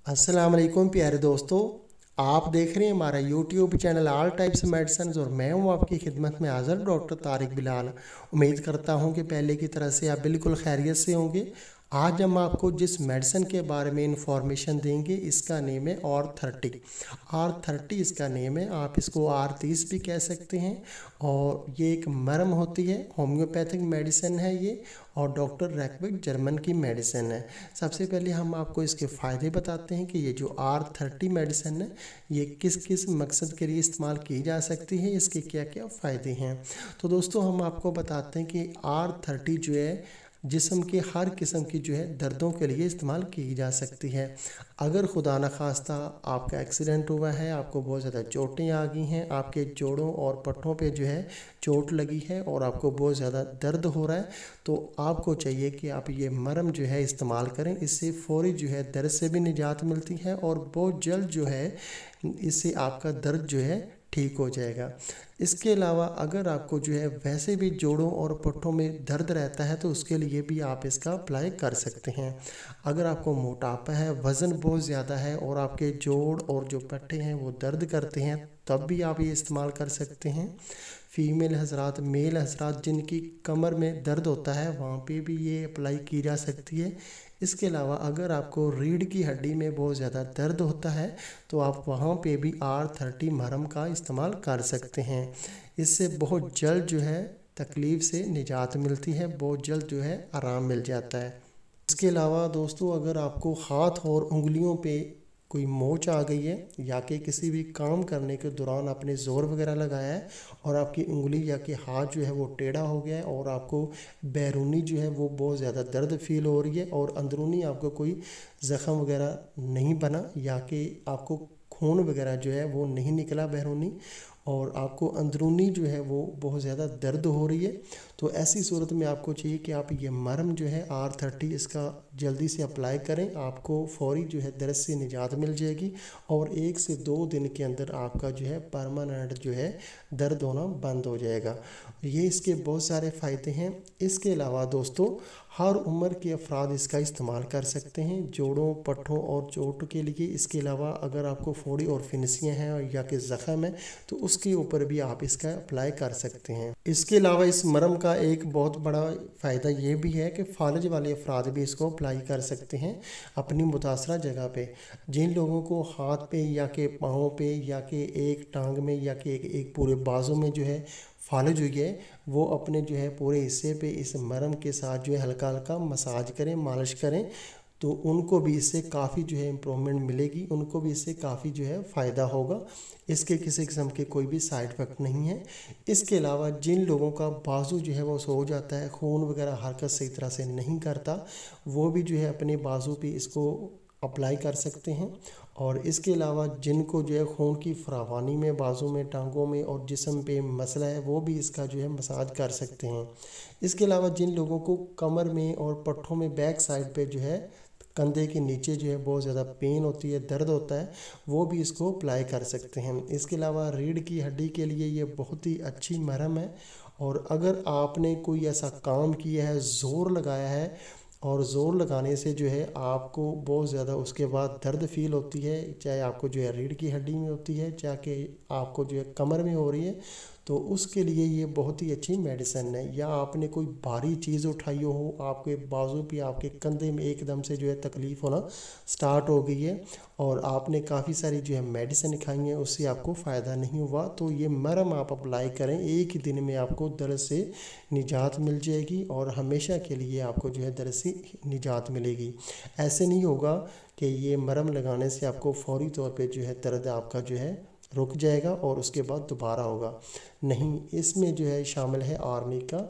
अस्सलाम वालेकुम प्यारे दोस्तों, आप देख रहे हैं हमारा YouTube channel all types medicine और मैं हूं आपकी खिदमत में हाज़िर डॉक्टर तारिक बिलाल। उम्मीद करता हूं कि पहले की तरह से आप बिल्कुल खैरियत से होंगे। आज हम आपको जिस मेडिसिन के बारे में इंफॉर्मेशन देंगे इसका नेम है R30 इसका नेम है। आप इसको R30 भी कह सकते हैं और ये एक मरहम होती है, होम्योपैथिक मेडिसिन है ये और डॉक्टर रैकविक जर्मन की मेडिसिन है। सबसे पहले हम आपको इसके फ़ायदे बताते हैं कि ये जो R30 मेडिसिन है ये किस किस मकसद के लिए इस्तेमाल की जा सकती है, इसके क्या क्या फ़ायदे हैं। तो दोस्तों हम आपको बताते हैं कि R30 जो है जिस्म के हर किस्म की जो है दर्दों के लिए इस्तेमाल की जा सकती है। अगर खुदा न खास्ता आपका एक्सीडेंट हुआ है, आपको बहुत ज़्यादा चोटें आ गई हैं, आपके जोड़ों और पट्टों पे जो है चोट लगी है और आपको बहुत ज़्यादा दर्द हो रहा है, तो आपको चाहिए कि आप ये मरहम जो है इस्तेमाल करें। इससे फ़ौरी जो है दर्द से भी निजात मिलती है और बहुत जल्द जो है इससे आपका दर्द जो है ठीक हो जाएगा। इसके अलावा अगर आपको जो है वैसे भी जोड़ों और पट्टों में दर्द रहता है तो उसके लिए भी आप इसका अप्लाई कर सकते हैं। अगर आपको मोटापा है, वज़न बहुत ज़्यादा है और आपके जोड़ और जो पट्टे हैं वो दर्द करते हैं, तब भी आप ये इस्तेमाल कर सकते हैं। फ़ीमेल हज़रात, मेल हज़रात जिनकी कमर में दर्द होता है वहाँ पे भी ये अप्लाई की जा सकती है। इसके अलावा अगर आपको रीढ़ की हड्डी में बहुत ज़्यादा दर्द होता है तो आप वहाँ पे भी R30 मरहम का इस्तेमाल कर सकते हैं। इससे बहुत जल्द जो है तकलीफ़ से निजात मिलती है, बहुत जल्द जो है आराम मिल जाता है। इसके अलावा दोस्तों अगर आपको हाथ और उंगलियों पे कोई मोच आ गई है या कि किसी भी काम करने के दौरान आपने ज़ोर वगैरह लगाया है और आपकी उंगली या कि हाथ जो है वो टेढ़ा हो गया है और आपको बैरूनी जो है वो बहुत ज़्यादा दर्द फील हो रही है और अंदरूनी आपको कोई ज़ख़म वगैरह नहीं बना या कि आपको खून वगैरह जो है वो नहीं निकला बैरूनी और आपको अंदरूनी जो है वो बहुत ज़्यादा दर्द हो रही है, तो ऐसी सूरत में आपको चाहिए कि आप ये मरहम जो है R30 इसका जल्दी से अप्लाई करें। आपको फ़ौरी जो है दर्द से निजात मिल जाएगी और 1 से 2 दिन के अंदर आपका जो है परमानेंट जो है दर्द होना बंद हो जाएगा। ये इसके बहुत सारे फ़ायदे हैं। इसके अलावा दोस्तों हर उम्र के अफराद इसका इस्तेमाल कर सकते हैं जोड़ों, पट्टों और चोट के लिए। इसके अलावा अगर आपको फोड़ी और फिनसियाँ हैं या कि ज़ख़म है तो उसके ऊपर भी आप इसका अप्लाई कर सकते हैं। इसके अलावा इस मरहम का एक बहुत बड़ा फ़ायदा ये भी है कि फालज वाले अफराद भी इसको अप्लाई कर सकते हैं अपनी मुतासरा जगह पे। जिन लोगों को हाथ पे या कि पाँव पे या कि एक टांग में या कि एक पूरे बाजू में जो है फालज हुई है, वो अपने जो है पूरे हिस्से पे इस मरहम के साथ जो है हल्का हल्का मसाज करें, मालिश करें, तो उनको भी इससे काफ़ी जो है इम्प्रूवमेंट मिलेगी, उनको भी इससे काफ़ी जो है फ़ायदा होगा। इसके किसी किस्म के कोई भी साइड इफ़ेक्ट नहीं है। इसके अलावा जिन लोगों का बाजू जो है वो सो जाता है, खून वगैरह हरकत सही तरह से नहीं करता, वो भी जो है अपने बाजू पे इसको अप्लाई कर सकते हैं। और इसके अलावा जिनको जो है खून की फरावानी में बाजू में, टांगों में और जिस्म पे मसला है, वो भी इसका जो है मसाज कर सकते हैं। इसके अलावा जिन लोगों को कमर में और पट्ठों में बैक साइड पे जो है कंधे के नीचे जो है बहुत ज़्यादा पेन होती है, दर्द होता है, वो भी इसको अप्लाई कर सकते हैं। इसके अलावा रीढ़ की हड्डी के लिए ये बहुत ही अच्छी मरहम है और अगर आपने कोई ऐसा काम किया है, ज़ोर लगाया है और ज़ोर लगाने से जो है आपको बहुत ज़्यादा उसके बाद दर्द फील होती है, चाहे आपको जो है रीढ़ की हड्डी में होती है, चाहे आपको जो है कमर में हो रही है, तो उसके लिए ये बहुत ही अच्छी मेडिसिन है। या आपने कोई भारी चीज़ उठाई हो, आपके बाजू पे, आपके कंधे में एकदम से जो है तकलीफ़ होना स्टार्ट हो गई है और आपने काफ़ी सारी जो है मेडिसिन खाई हैं, उससे आपको फ़ायदा नहीं हुआ, तो ये मरहम आप अप्लाई करें, एक ही दिन में आपको दर्द से निजात मिल जाएगी और हमेशा के लिए आपको जो है दर्द से निजात मिलेगी। ऐसे नहीं होगा कि ये मरहम लगाने से आपको फ़ौरी तौर पे जो है दर्द आपका जो है रुक जाएगा और उसके बाद दोबारा होगा। नहीं, इसमें जो है शामिल है आर्मी का,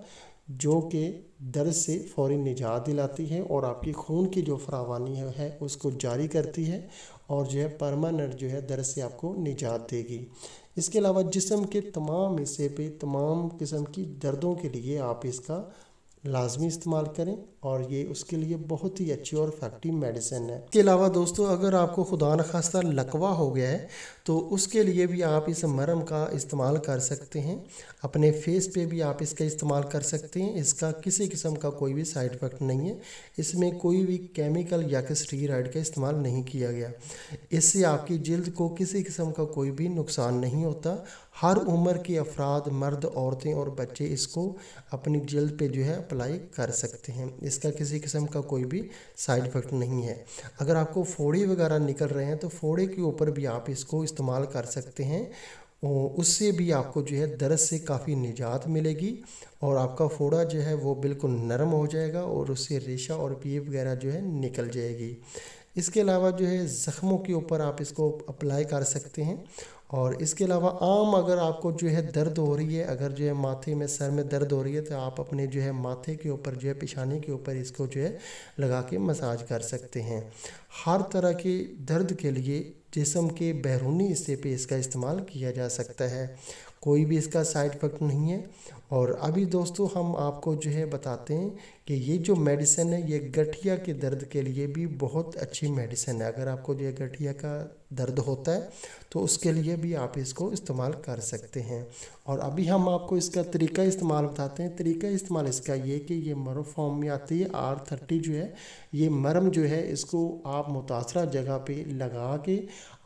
जो कि दर्द से फ़ौरी निजात दिलाती है और आपकी खून की जो फरावानी है उसको जारी करती है और जो है परमानेंट जो है दर्द से आपको निजात देगी। इसके अलावा जिस्म के तमाम हिस्से पे तमाम किस्म की दर्दों के लिए आप इसका लाजमी इस्तेमाल करें और ये उसके लिए बहुत ही अच्छी और इफेक्टिव मेडिसिन है। इसके अलावा दोस्तों अगर आपको खुदा न खास्ता लकवा हो गया है तो उसके लिए भी आप इस मरहम का इस्तेमाल कर सकते हैं। अपने फेस पे भी आप इसका इस्तेमाल कर सकते हैं। इसका किसी किस्म का कोई भी साइड इफ़ेक्ट नहीं है। इसमें कोई भी केमिकल या कि स्टेरॉइड का इस्तेमाल नहीं किया गया। इससे आपकी जिल्द को किसी किस्म का कोई भी नुकसान नहीं होता। हर उम्र के अफराद, मर्द, औरतें और बच्चे इसको अपनी जिल्द पे जो है अप्लाई कर सकते हैं। इसका किसी किस्म का कोई भी साइड इफ़ेक्ट नहीं है। अगर आपको फोड़े वगैरह निकल रहे हैं तो फोड़े के ऊपर भी आप इसको इस्तेमाल कर सकते हैं। उससे भी आपको जो है दर्द से काफ़ी निजात मिलेगी और आपका फोड़ा जो है वो बिल्कुल नरम हो जाएगा और उससे रेशा और पीप वगैरह जो है निकल जाएगी। इसके अलावा जो है ज़ख्मों के ऊपर आप इसको अप्लाई कर सकते हैं। और इसके अलावा आम अगर आपको जो है दर्द हो रही है, अगर जो है माथे में, सर में दर्द हो रही है, तो आप अपने जो है माथे के ऊपर जो है, पेशानी के ऊपर इसको जो है लगा के मसाज कर सकते हैं। हर तरह के दर्द के लिए जिस्म के बैरूनी हिस्से पे इसका इस्तेमाल किया जा सकता है। कोई भी इसका साइड इफ़ेक्ट नहीं है। और अभी दोस्तों हम आपको जो है बताते हैं कि ये जो मेडिसिन है ये गठिया के दर्द के लिए भी बहुत अच्छी मेडिसिन है। अगर आपको जो है गठिया का दर्द होता है तो उसके लिए भी आप इसको इस्तेमाल कर सकते हैं। और अभी हम आपको इसका तरीका इस्तेमाल बताते हैं। तरीका इस्तेमाल इसका ये कि ये मरम फॉर्म में आती है। R30 जो है ये मरम जो है इसको आप मुतासरा जगह पे लगा के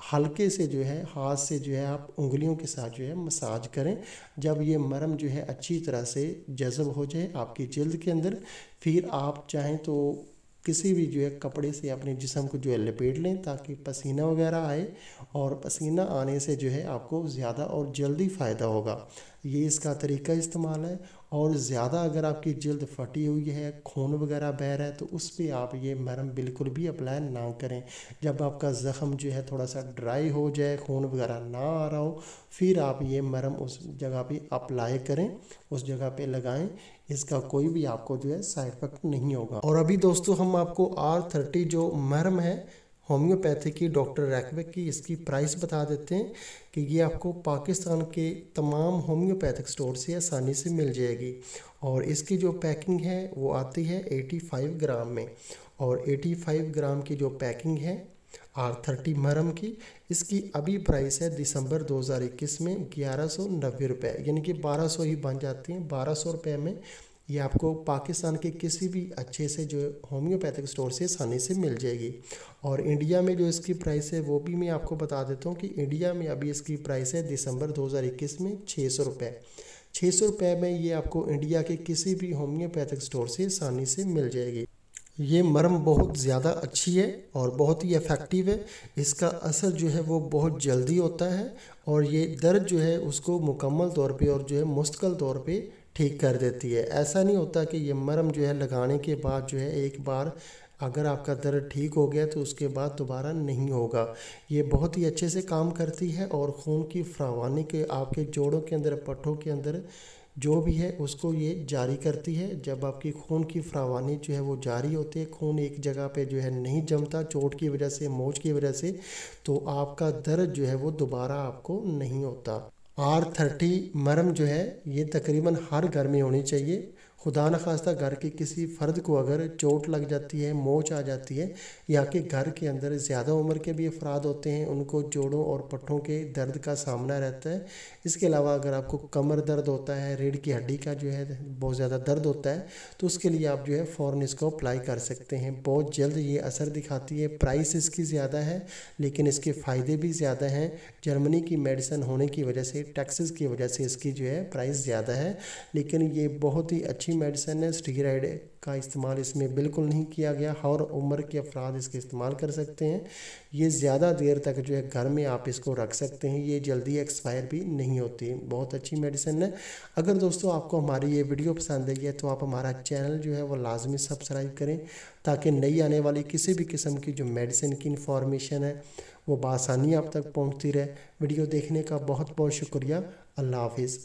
हल्के से जो है हाथ से जो है आप उंगलियों के साथ जो है मसाज करें। जब ये मरम जो है अच्छी तरह से जज़ब हो जाए आपकी जिल्द के अंदर, फिर आप चाहें तो किसी भी जो है कपड़े से अपने जिस्म को जो है लपेट लें ताकि पसीना वगैरह आए। और पसीना आने से जो है आपको ज़्यादा और जल्दी फ़ायदा होगा। ये इसका तरीका इस्तेमाल है। और ज़्यादा अगर आपकी जिल्द फटी हुई है, खून वगैरह बह रहा है, तो उस पर आप ये मरहम बिल्कुल भी अप्लाई ना करें। जब आपका ज़ख़म जो है थोड़ा सा ड्राई हो जाए, खून वगैरह ना आ रहा हो, फिर आप ये मरहम उस जगह पे अप्लाई करें, उस जगह पे लगाएं। इसका कोई भी आपको जो है साइड इफ़ेक्ट नहीं होगा। और अभी दोस्तों हम आपको R30 जो मरहम है होम्योपैथी की, डॉक्टर रैकविक की, इसकी प्राइस बता देते हैं कि ये आपको पाकिस्तान के तमाम होम्योपैथिक स्टोर से आसानी से मिल जाएगी। और इसकी जो पैकिंग है वो आती है 85 ग्राम में। और 85 ग्राम की जो पैकिंग है R30 मरहम की, इसकी अभी प्राइस है दिसंबर 2021 में 1190 रुपये, यानी कि 1200 ही बन जाती हैं। 1200 रुपये में ये आपको पाकिस्तान के किसी भी अच्छे से जो होम्योपैथिक स्टोर से आसानी से मिल जाएगी। और इंडिया में जो इसकी प्राइस है वो भी मैं आपको बता देता हूँ कि इंडिया में अभी इसकी प्राइस है दिसंबर 2021 में 600 रुपये। 600 रुपये में ये आपको इंडिया के किसी भी होम्योपैथिक स्टोर से आसानी से मिल जाएगी। ये मरहम बहुत ज़्यादा अच्छी है और बहुत ही इफ़ेक्टिव है। इसका असर जो है वो बहुत जल्दी होता है और ये दर्द जो है उसको मुकम्मल तौर पे और जो है मुस्तकिल तौर पे ठीक कर देती है। ऐसा नहीं होता कि ये मरहम जो है लगाने के बाद जो है एक बार अगर आपका दर्द ठीक हो गया तो उसके बाद दोबारा नहीं होगा। ये बहुत ही अच्छे से काम करती है और खून की फरावानी के आपके जोड़ों के अंदर, पट्टों के अंदर जो भी है उसको ये जारी करती है। जब आपकी खून की फरावानी जो है वो जारी होती है, खून एक जगह पे जो है नहीं जमता चोट की वजह से, मोच की वजह से, तो आपका दर्द जो है वो दोबारा आपको नहीं होता। R30 मरहम जो है ये तकरीबन हर घर में होनी चाहिए। खुदा न खास्ता घर के किसी फ़र्द को अगर चोट लग जाती है, मोच आ जाती है, या कि घर के अंदर ज़्यादा उम्र के भी अफराद होते हैं, उनको जोड़ों और पट्टों के दर्द का सामना रहता है। इसके अलावा अगर आपको कमर दर्द होता है, रीढ़ की हड्डी का जो है बहुत ज़्यादा दर्द होता है, तो उसके लिए आप जो है फ़ौरन इसको अप्लाई कर सकते हैं। बहुत जल्द ये असर दिखाती है। प्राइस इसकी ज़्यादा है लेकिन इसके फ़ायदे भी ज़्यादा हैं। जर्मनी की मेडिसिन होने की वजह से, टैक्सेस की वजह से इसकी जो है प्राइस ज़्यादा है, लेकिन ये बहुत ही अच्छी मेडिसिन है। स्टेरॉइड का इस्तेमाल इसमें बिल्कुल नहीं किया गया। हर उम्र के अफराद इसके इस्तेमाल कर सकते हैं। ये ज़्यादा देर तक जो है घर में आप इसको रख सकते हैं। ये जल्दी एक्सपायर भी नहीं होती। बहुत अच्छी मेडिसिन है। अगर दोस्तों आपको हमारी ये वीडियो पसंद आई है तो आप हमारा चैनल जो है वो लाजमी सब्सक्राइब करें ताकि नई आने वाली किसी भी किस्म की जो मेडिसिन की इंफॉर्मेशन है वो बआसानी आप तक पहुँचती रहे। वीडियो देखने का बहुत बहुत शुक्रिया। अल्लाह हाफिज़।